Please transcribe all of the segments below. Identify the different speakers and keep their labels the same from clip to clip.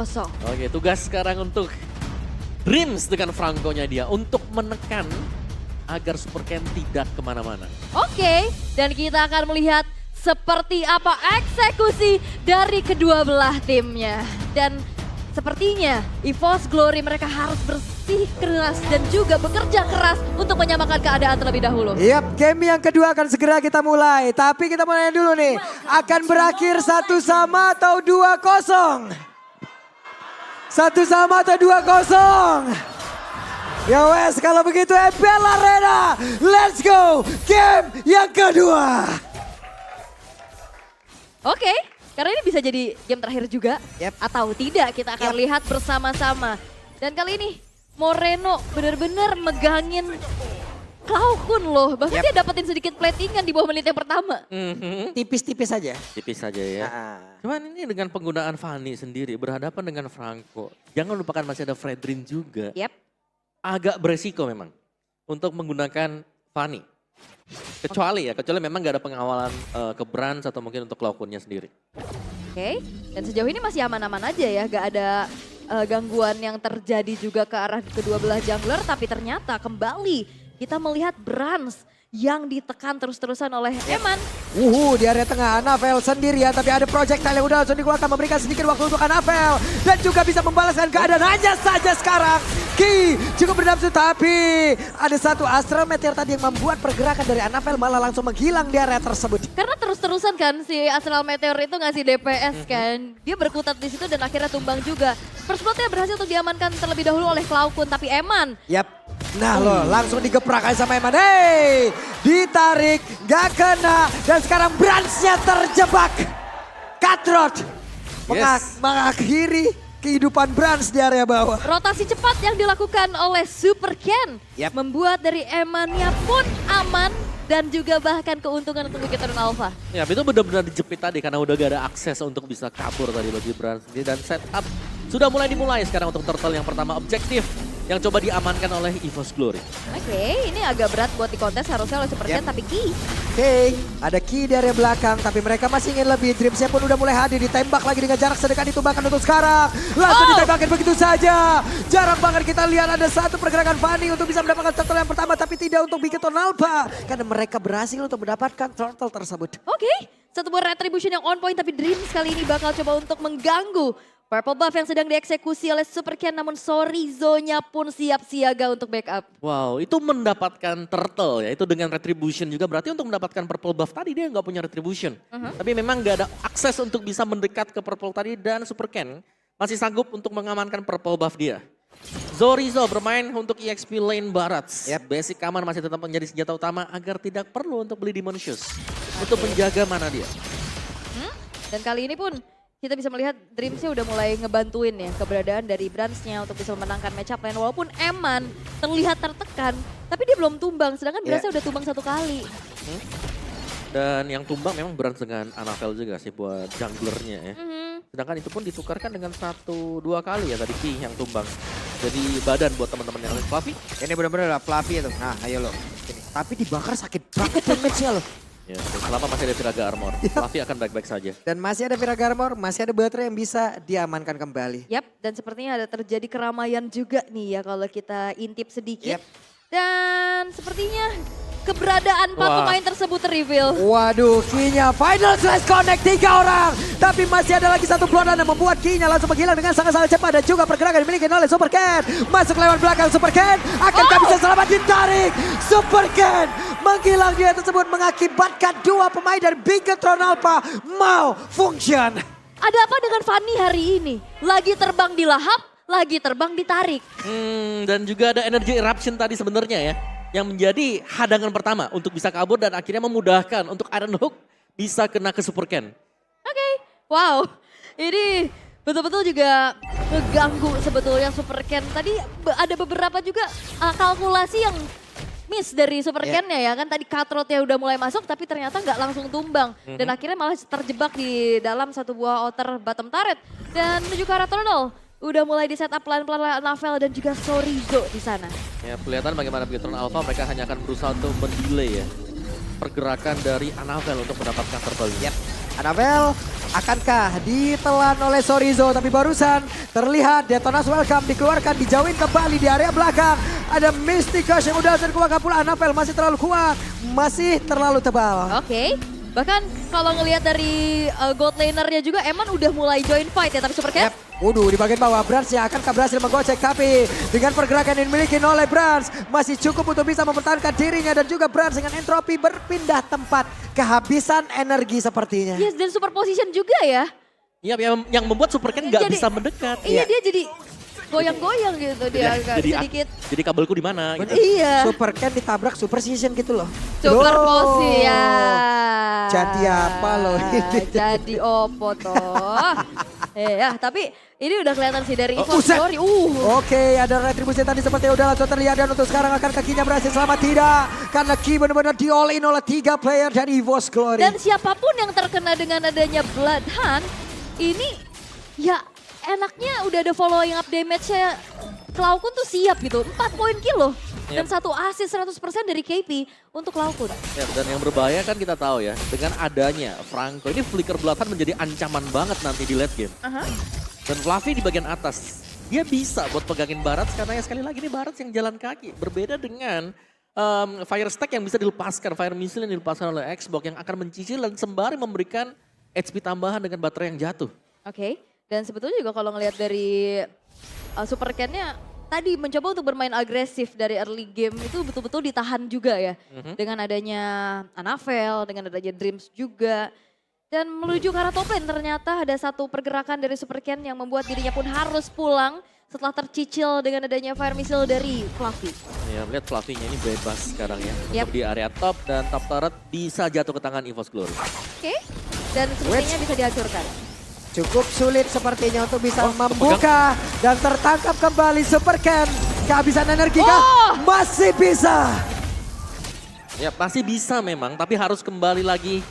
Speaker 1: 2-0.
Speaker 2: Oke, tugas sekarang untuk Dreams dengan Franco-nya dia untuk menekan agar Super Ken tidak kemana-mana.
Speaker 1: Oke, dan kita akan melihat seperti apa eksekusi dari kedua belah timnya. Dan sepertinya EVOS Glory mereka harus bersih keras dan juga bekerja keras untuk menyamakan keadaan terlebih dahulu.
Speaker 3: Yap, game yang kedua akan segera kita mulai. Tapi kita mulai dulu nih. Akan berakhir 1-1 atau 2-0? 1-1 atau 2-0? Ya wes, kalau begitu MPL Arena, let's go game yang kedua.
Speaker 1: Oke, karena ini bisa jadi game terakhir juga.
Speaker 3: Yep.
Speaker 1: Atau tidak, kita akan lihat bersama-sama. Dan kali ini Moreno benar-benar megangin Cloud loh. Bahkan dia dapetin sedikit platingan di bawah menit yang pertama.
Speaker 3: Tipis-tipis saja.
Speaker 2: Tipis saja ya. Cuman ini dengan penggunaan Fanny sendiri berhadapan dengan Franco. Jangan lupakan masih ada Fredrin juga.
Speaker 1: Yap.
Speaker 2: Agak beresiko memang untuk menggunakan Fanny. Kecuali memang gak ada pengawalan ke Brans atau mungkin untuk Cloud-nya sendiri.
Speaker 1: Oke, dan sejauh ini masih aman-aman aja ya. Gak ada gangguan yang terjadi juga ke arah kedua belah jungler. Tapi ternyata kembali kita melihat Brans yang ditekan terus-terusan oleh Eman.
Speaker 3: Di area tengah Anavel sendirian, tapi ada projectile yang udah langsung dikeluarkan memberikan sedikit waktu untuk Anavel. Dan juga bisa membalaskan keadaan hanya saja sekarang. Ki cukup bernafsu tapi ada satu Astral Meteor tadi yang membuat pergerakan dari Anavel malah langsung menghilang di area tersebut.
Speaker 1: Karena terus-terusan kan si Astral Meteor itu ngasih DPS kan. Dia berkutat di situ dan akhirnya tumbang juga. First blood-nya berhasil untuk diamankan terlebih dahulu oleh Cloud, tapi Eman.
Speaker 3: Yap. Nah loh, langsung digeprak aja sama Eman. Hey, ditarik, gak kena. Dan sekarang Brans-nya terjebak. Cutthroat mengakhiri kehidupan Brans di area bawah.
Speaker 1: Rotasi cepat yang dilakukan oleh Super Ken. Membuat dari Eman-nya pun aman. Dan juga bahkan keuntungan untuk Bukit Turun Alpha.
Speaker 2: Ya itu benar-benar dijepit tadi karena udah gak ada akses untuk bisa kabur tadi bagi Brans. Dan setup sudah mulai dimulai sekarang untuk Turtle yang pertama objektif. Yang coba diamankan oleh EVOS Glory.
Speaker 1: Oke, ini agak berat buat di kontes harusnya oleh Super Ken, tapi Ki.
Speaker 3: Oke, ada Ki di area belakang tapi mereka masih ingin lebih. Dreamsnya pun udah mulai hadir, ditembak lagi dengan jarak sedekat ditumbangkan untuk sekarang. Langsung ditembakkan begitu saja. Jarang banget kita lihat ada satu pergerakan Fanny untuk bisa mendapatkan turtle yang pertama tapi tidak untuk Bukit Turun Alpha. Karena mereka berhasil untuk mendapatkan turtle tersebut.
Speaker 1: Oke, satu buah retribution yang on point tapi Dreams kali ini bakal coba untuk mengganggu purple buff yang sedang dieksekusi oleh Super Ken, namun Sorizo-nya pun siap siaga untuk backup.
Speaker 2: Wow, itu mendapatkan turtle ya, itu dengan retribution juga berarti untuk mendapatkan purple buff tadi dia nggak punya retribution. Tapi memang nggak ada akses untuk bisa mendekat ke purple tadi dan Super Ken masih sanggup untuk mengamankan purple buff dia. Sorizo bermain untuk EXP lane barat. Basic aman masih tetap menjadi senjata utama agar tidak perlu untuk beli Demon Shoes. Untuk menjaga mana dia.
Speaker 1: Dan kali ini pun kita bisa melihat Dreamsnya udah mulai ngebantuin ya keberadaan dari Brans-nya untuk bisa memenangkan matchup lane. Walaupun Eman terlihat tertekan, tapi dia belum tumbang. Sedangkan Brans-nya udah tumbang satu kali.
Speaker 2: Dan yang tumbang memang Brans dengan Anavel juga sih buat junglernya ya. Sedangkan itu pun ditukarkan dengan 1-2 kali ya tadi Ki yang tumbang. Jadi badan buat teman-teman yang lain. Fluffy?
Speaker 3: Ini benar-benar lah Fluffy itu. Nah ayo lo. Tapi dibakar sakit banget damage-nya loh.
Speaker 2: Ya, selama masih ada Viraga Armor, Fluffy akan baik-baik saja.
Speaker 3: Dan masih ada Viraga Armor, masih ada baterai yang bisa diamankan kembali.
Speaker 1: Yap, dan sepertinya ada terjadi keramaian juga nih ya kalau kita intip sedikit. Dan sepertinya keberadaan 4 pemain tersebut terreveal.
Speaker 3: Waduh, Ki-nya final slash connect 3 orang. Tapi masih ada lagi satu peluang yang membuat Ki-nya langsung menghilang dengan sangat-sangat cepat. Dan juga pergerakan dimiliki oleh Super Ken. Masuk lewat belakang Super Ken. Akankah bisa selamat ditarik? Super Ken menghilang dia tersebut mengakibatkan 2 pemain dari Bukit Turun Alpha malfunction.
Speaker 1: Ada apa dengan Fanny hari ini? Lagi terbang dilahap, lagi terbang ditarik.
Speaker 2: Dan juga ada energy eruption tadi sebenarnya ya. Yang menjadi hadangan pertama untuk bisa kabur dan akhirnya memudahkan untuk Iron Hook bisa kena ke Super Ken.
Speaker 1: Oke, wow. Ini betul-betul juga ngeganggu sebetulnya Super Ken. Tadi ada beberapa juga kalkulasi yang miss dari Super Ken-nya ya kan. Tadi Cutthroat-nya udah mulai masuk tapi ternyata nggak langsung tumbang. Dan akhirnya malah terjebak di dalam satu buah outer bottom turret. Dan menuju ke arah tunnel. Udah mulai di setup pelan-pelan Anavel dan juga Sorizo di sana.
Speaker 2: Ya, kelihatan bagaimana Bukit Turun Alpha mereka hanya akan berusaha untuk mendelay ya pergerakan dari Anavel untuk mendapatkan turtle.
Speaker 3: Annabelle akankah ditelan oleh Chorizo, tapi barusan terlihat Detonas Welcome dikeluarkan, dijauhin kembali di area belakang. Ada Mystic Gush yang udah terkeluarkan pula. Annabelle masih terlalu kuat, masih terlalu tebal.
Speaker 1: Oke. Bahkan kalau ngelihat dari gold lanernya juga Eman udah mulai join fight ya, tapi Supercat.
Speaker 3: Waduh, di bagian bawah Brans yang akan berhasil menggocek, tapi dengan pergerakan yang dimiliki oleh Brans masih cukup untuk bisa mempertahankan dirinya, dan juga Brans dengan entropi berpindah tempat, kehabisan energi sepertinya.
Speaker 1: Yes, dan super position juga ya.
Speaker 2: Iya, yang membuat Superken nggak
Speaker 1: Jadi-
Speaker 2: bisa mendekat.
Speaker 1: Iya, dia jadi goyang-goyang gitu dia agak sedikit.
Speaker 2: Jadi kabelku di mana gitu.
Speaker 1: Iya.
Speaker 3: Super Ken ditabrak Super Season gitu loh.
Speaker 1: Super
Speaker 3: Loh.
Speaker 1: posi ya.
Speaker 3: Jadi apa loh ini?
Speaker 1: Jadi opo toh. Ya, tapi ini udah kelihatan sih dari Evo
Speaker 3: buset.
Speaker 1: Story.
Speaker 3: Oke, ada retribusi tadi seperti udah langsung terlihat, dan untuk sekarang akan kakinya berhasil selamat tidak. Karena Ki benar-benar di all in oleh 3 player dari EVO's Glory.
Speaker 1: Dan siapapun yang terkena dengan adanya Blood Hunt, ini ya enaknya udah ada following up damage-nya. Cloud tuh siap gitu, 4 poin kill loh. Dan
Speaker 2: Yep.
Speaker 1: 1 assist 100% dari KP untuk Cloud.
Speaker 2: Ya, dan yang berbahaya kan kita tahu ya, dengan adanya Franco ini Flicker Blood Hunt menjadi ancaman banget nanti di late game. Dan Fluffy di bagian atas, dia bisa buat pegangin Barats karena ya sekali lagi ini Barats yang jalan kaki. Berbeda dengan Fire Stack yang bisa dilepaskan, Fire Missile yang dilepaskan oleh Xbox yang akan mencicil dan sembari memberikan HP tambahan dengan baterai yang jatuh.
Speaker 1: Oke, dan sebetulnya juga kalau ngelihat dari Super Ken-nya tadi mencoba untuk bermain agresif dari early game itu betul-betul ditahan juga ya. Dengan adanya Annabelle, dengan adanya Dreams juga. Dan menuju ke arah top lane ternyata ada satu pergerakan dari Super Ken yang membuat dirinya pun harus pulang setelah tercicil dengan adanya Fire Missile dari Fluffy.
Speaker 2: Ya, melihat Fluffy-nya ini bebas sekarang ya.
Speaker 1: Yep.
Speaker 2: Untuk di area top dan top turret bisa jatuh ke tangan EVO's Glory.
Speaker 1: Oke, dan sepertinya bisa dihancurkan.
Speaker 3: Cukup sulit sepertinya untuk bisa membuka, dan tertangkap kembali Super Ken. Kehabisan energi kah? Masih bisa.
Speaker 2: Ya pasti bisa memang, tapi harus kembali lagi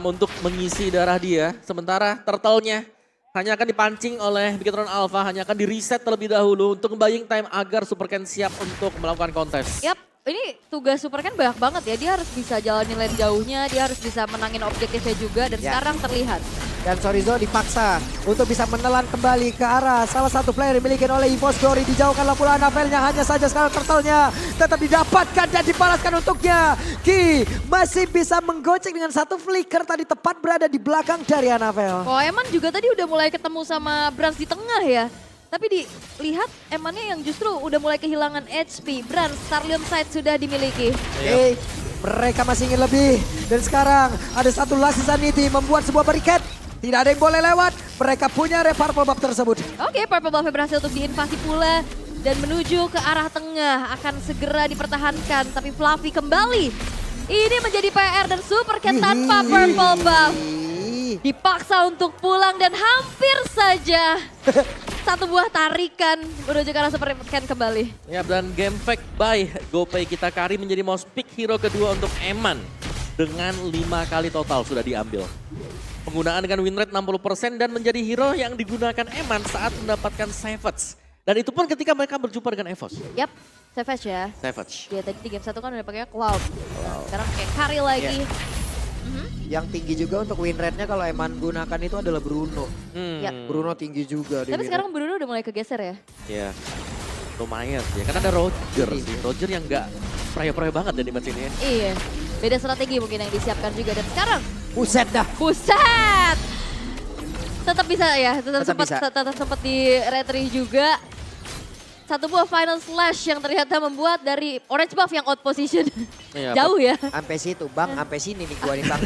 Speaker 2: untuk mengisi darah dia. Sementara turtle-nya hanya akan dipancing oleh Bigetron Alpha, hanya akan di-reset terlebih dahulu untuk buying time agar Super Ken siap untuk melakukan kontes.
Speaker 1: Yap, ini tugas Super Ken banyak banget ya. Dia harus bisa jalanin lane jauhnya, dia harus bisa menangin objektifnya juga, dan sekarang terlihat.
Speaker 3: Dan Chorizo dipaksa untuk bisa menelan kembali ke arah salah satu player yang dimiliki oleh EVO's Glory. Dijauhkan pula Annabelle-nya, hanya saja sekarang turtle-nya tetap didapatkan dan dibalaskan untuknya. Ki masih bisa menggocek dengan satu flicker tadi tepat berada di belakang dari Annabelle.
Speaker 1: Oh, Eman juga tadi udah mulai ketemu sama Brans di tengah ya. Tapi dilihat Emannya yang justru udah mulai kehilangan HP. Brans, Starlion Sight sudah dimiliki.
Speaker 3: Oke, mereka masih ingin lebih. Dan sekarang ada satu Lassie Sanity membuat sebuah barikat. Tidak ada yang boleh lewat. Mereka punya Purple Buff tersebut.
Speaker 1: Oke, Purple Buff berhasil untuk diinvasi pula. Dan menuju ke arah tengah akan segera dipertahankan. Tapi Fluffy kembali. Ini menjadi PR dan Super Ken tanpa Purple Buff. Dipaksa untuk pulang dan hampir saja satu buah tarikan menuju ke arah Super Ken kembali.
Speaker 2: Ya, dan game fact by GoPay Kita Kari menjadi most pick hero kedua untuk Eman. Dengan 5 kali total sudah diambil. Penggunaan dengan win rate 60% dan menjadi hero yang digunakan Eman saat mendapatkan Savage. Dan itu pun ketika mereka berjumpa dengan EVOS.
Speaker 1: Yap, Savage ya.
Speaker 2: Savage.
Speaker 1: Dia tadi di game 1 kan udah pakainya Cloud. Nah, sekarang pakai Kari lagi.
Speaker 3: Yang tinggi juga untuk win rate-nya kalau Eman gunakan itu adalah Bruno.
Speaker 1: Ya.
Speaker 3: Bruno tinggi juga. di
Speaker 1: Tapi
Speaker 3: win
Speaker 1: sekarang Bruno udah mulai kegeser ya.
Speaker 2: Ya, lumayan sih. Kan ada Roger sih. Roger yang gak pray-pray banget dari match ini ya.
Speaker 1: Iya. Beda strategi mungkin yang disiapkan juga. Dan sekarang,
Speaker 3: Buset dah.
Speaker 1: buset! Tetap bisa ya, tetap
Speaker 3: Tetap
Speaker 1: sempat di retry juga. Satu buah final slash yang ternyata membuat dari orange buff yang out position.
Speaker 2: Iya,
Speaker 1: Jauh ya.
Speaker 3: Sampai situ bang, sampai sini nih gua nih bang.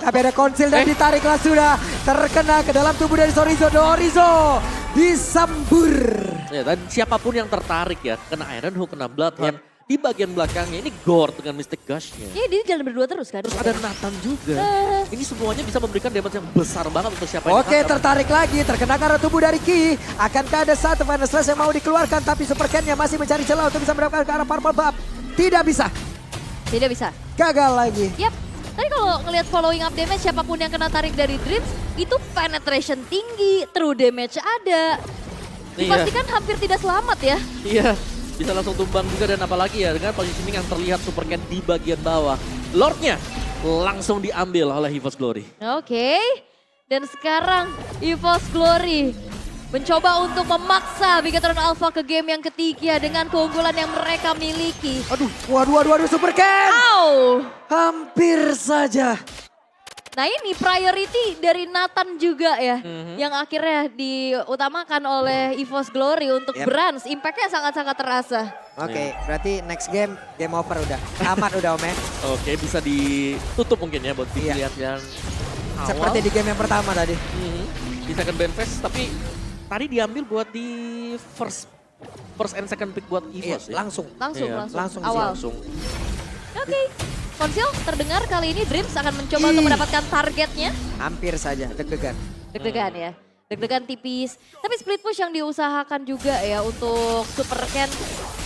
Speaker 3: Tapi ada konsil dan ditariklah sudah. Terkena ke dalam tubuh dari Chorizo. Dorizo disambur.
Speaker 2: Ya, dan siapapun yang tertarik ya, kena Iron Hook, kena Bloodhound. Di bagian belakangnya ini Gord dengan Mystic Gush-nya.
Speaker 1: Iya, dia jalan berdua terus kan.
Speaker 2: Terus ada Nathan juga. Ini semuanya bisa memberikan damage yang besar banget untuk siapa yang
Speaker 3: Oke,
Speaker 2: ditangkap.
Speaker 3: tertarik lagi, terkena ke arah tubuh dari Ki. Akankah ada satu final slash yang mau dikeluarkan, tapi Super Ken-nya masih mencari celah untuk bisa mendapatkan ke arah Purple Buff. Tidak bisa,
Speaker 1: Tidak bisa.
Speaker 3: gagal lagi.
Speaker 1: Yap. Tadi kalau ngelihat following up damage, siapapun yang kena tarik dari Dreams, itu penetration tinggi, true damage ada. Dipastikan hampir tidak selamat ya.
Speaker 2: Iya, bisa langsung tumbang juga dan apalagi ya dengan positioning yang terlihat Super Ken di bagian bawah. Lordnya langsung diambil oleh EVOS Glory.
Speaker 1: Oke. Dan sekarang EVOS Glory mencoba untuk memaksa Bigatron Alpha ke game yang ketiga dengan keunggulan yang mereka miliki.
Speaker 3: Waduh, Super Ken.
Speaker 1: Au!
Speaker 3: Hampir saja.
Speaker 1: Nah ini priority dari Nathan juga ya. Yang akhirnya diutamakan oleh EVOS Glory untuk
Speaker 3: Yep.
Speaker 1: Brans. Impact-nya sangat-sangat terasa.
Speaker 3: Oke, berarti next game over udah. Aman udah Om ya.
Speaker 2: Oke, bisa ditutup mungkin ya buat
Speaker 3: Iya.
Speaker 2: dilihat yang awal.
Speaker 3: Seperti di game yang pertama tadi.
Speaker 2: Di second band fest, tapi tadi diambil buat di first and second pick buat
Speaker 3: Iya,
Speaker 2: EVOS ya.
Speaker 3: langsung.
Speaker 1: Langsung,
Speaker 2: Iya.
Speaker 1: langsung.
Speaker 3: Langsung sih,
Speaker 1: Awal.
Speaker 2: Langsung.
Speaker 1: Oke. Konsil terdengar kali ini Dreams akan mencoba untuk mendapatkan targetnya.
Speaker 3: Hampir saja, deg-degan.
Speaker 1: Deg-degan ya. Deg-degan tipis. Tapi split push yang diusahakan juga ya untuk Super Ken.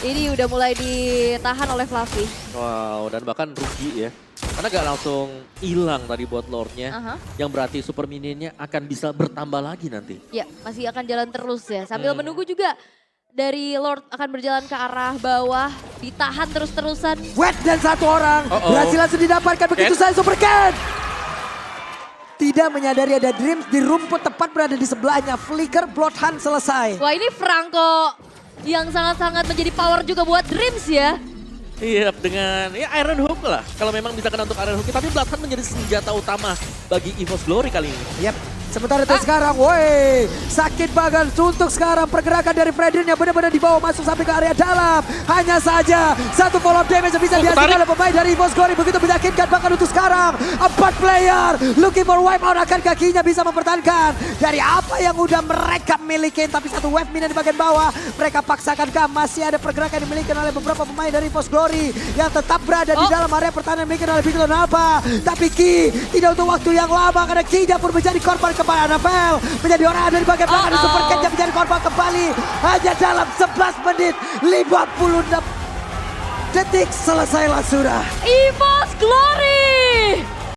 Speaker 1: Ini udah mulai ditahan oleh Fluffy.
Speaker 2: Wow, dan bahkan rugi ya. Karena gak langsung hilang tadi buat Lordnya.
Speaker 1: Aha.
Speaker 2: Yang berarti super minionnya akan bisa bertambah lagi nanti.
Speaker 1: Ya, masih akan jalan terus ya. Sambil menunggu juga dari Lord akan berjalan ke arah bawah. Ditahan terus-terusan.
Speaker 3: Wet dan satu orang.
Speaker 2: Uh-oh.
Speaker 3: Berhasil langsung didapatkan begitu
Speaker 2: Ken.
Speaker 3: saja Super Ken. Tidak menyadari ada Dreams di rumput tepat berada di sebelahnya. Flicker Bloodhunt selesai.
Speaker 1: Wah ini Franco yang sangat-sangat menjadi power juga buat Dreams ya.
Speaker 2: Iya, dengan ya Iron Hook lah. Kalau memang bisa kena untuk Iron Hook. Tapi Bloodhunt menjadi senjata utama bagi EVOS Glory kali ini.
Speaker 3: Yap. Sementara itu sekarang, woi, sakit banget untuk sekarang pergerakan dari Fredrin yang benar-benar dibawa masuk sampai ke area dalam. Hanya saja satu follow up damage yang bisa dihasilkan oleh pemain dari EVOS Glory. Begitu menyakitkan bahkan untuk sekarang. 4 player looking for wipe out, akan kakinya bisa mempertahankan dari apa yang udah mereka miliki. Tapi satu wave minion di bagian bawah mereka paksakankah? Masih ada pergerakan yang dimiliki oleh beberapa pemain dari EVOS Glory yang tetap berada di dalam area pertahanan yang dimiliki oleh Bigatron Alpha. Tapi Ki tidak untuk waktu yang lama karena Ki-nya pun menjadi korban kembali. Anabel menjadi orang ada di bagian belakang di Super Ken yang menjadi korban kembali hanya dalam 11 menit 56 detik selesailah sudah.
Speaker 1: EVOS Glory